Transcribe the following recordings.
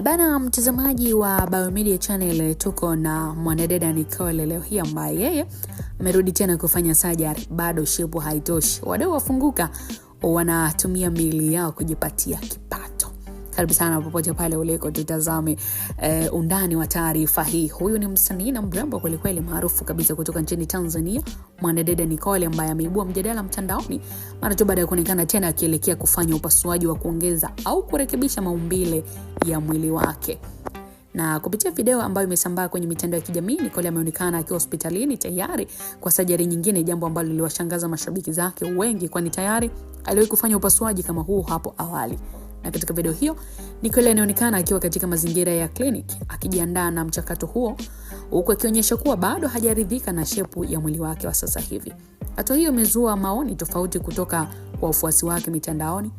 Bana mtazamaji wa Biomedia Channel, tuko na mwanadada Nicole leo hii ambaye yeye amerudi tena kufanya surgery. Bado shepu haitoshi, wadau wafunguka wanatumia miili yao kujipatia kipato. Karibu sana popote pale uliko, tutazame undani wa taarifa hii. Huyu ni msanii na mrembo kweli kweli maarufu kabisa kutoka nchini Tanzania, mwanadada Nicole ambaye ameibua mjadala mtandaoni mara tu baada ya kuonekana tena akielekea kufanya upasuaji wa kuongeza au kurekebisha maumbile ya mwili wake. Na kupitia video ambayo imesambaa kwenye mitandao ya kijamii, Nicole ameonekana akiwa hospitalini tayari kwa surgery nyingine, jambo ambalo liliwashangaza mashabiki zake wengi kwani tayari aliwahi kufanya upasuaji kama huu hapo awali. Na katika video hiyo, Nicole anaonekana akiwa katika mazingira ya kliniki akijiandaa na mchakato huo, huku akionyesha kuwa bado hajaridhika na shepu ya mwili wake wa sasa hivi. Hatua hiyo imezua maoni tofauti kutoka kwa wafuasi wake mitandaoni,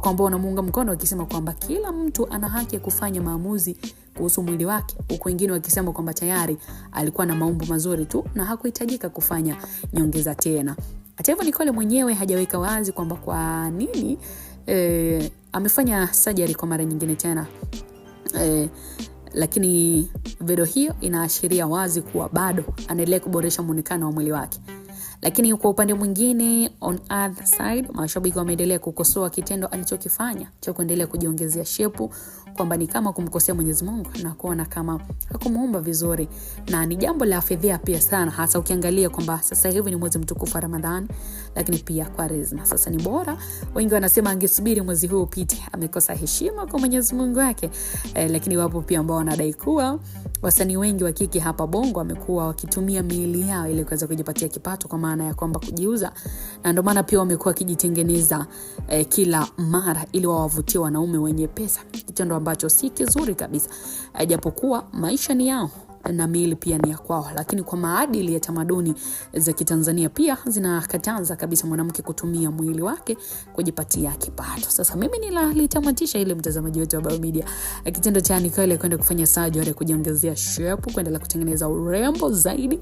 ambao wanamuunga mkono wakisema kwamba kila mtu ana haki ya kufanya maamuzi kuhusu mwili wake, huku wengine wakisema kwamba tayari alikuwa na maumbo mazuri tu na hakuhitajika kufanya nyongeza tena. Hata hivyo, Nicole mwenyewe hajaweka wazi kwamba kwa nini amefanya surgery kwa mara nyingine tena. Lakini video hiyo inaashiria wazi kuwa bado anaendelea kuboresha muonekano wa mwili wake. Lakini kwa upande mwingine, on other side, mashabiki wameendelea kukosoa kitendo alichokifanya cha kuendelea kujiongezea shepu, kwamba ni kama kumkosea Mwenyezi Mungu na kuona kama hakumuumba vizuri, na ni jambo la fedhea pia sana, hasa ukiangalia kwamba sasa hivi ni mwezi mtukufu wa Ramadhani, lakini pia Kwaresma. Sasa ni bora, wengi wanasema angesubiri mwezi huu upite, amekosa heshima kwa Mwenyezi Mungu wake. Lakini wapo pia ambao wanadai kuwa wasanii wengi wa kike hapa Bongo wamekuwa wakitumia miili yao ili kuweza kujipatia kipato, kwa maana ya kwamba kujiuza, na ndio maana pia wamekuwa wakijitengeneza kila mara ili wawavutie wanaume wenye pesa, kitendo ambacho si kizuri kabisa, japokuwa maisha ni yao na miili pia ni ya kwao. Lakini kwa maadili ya tamaduni za Kitanzania pia zinakataza kabisa mwanamke kutumia mwili wake kujipatia kipato. Sasa mimi nilitamatisha ile mtazamaji wetu wa Biomedia, kitendo cha Nicole kwenda kufanya surgery kujiongezea shape, kwenda kutengeneza urembo zaidi,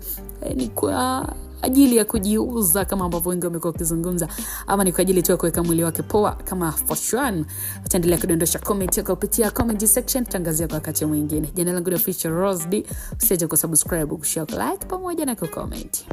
ni kwa ajili ya kujiuza kama ambavyo wengi wamekuwa wakizungumza, ama ni kwa ajili tu ya kuweka mwili wake poa kama fashion? Utaendelea kudondosha comment yako kupitia comment section, tangazia kwa wakati mwingine. Jina langu ni Official Rose D. Usije kusubscribe, kushare, like pamoja na kucomment.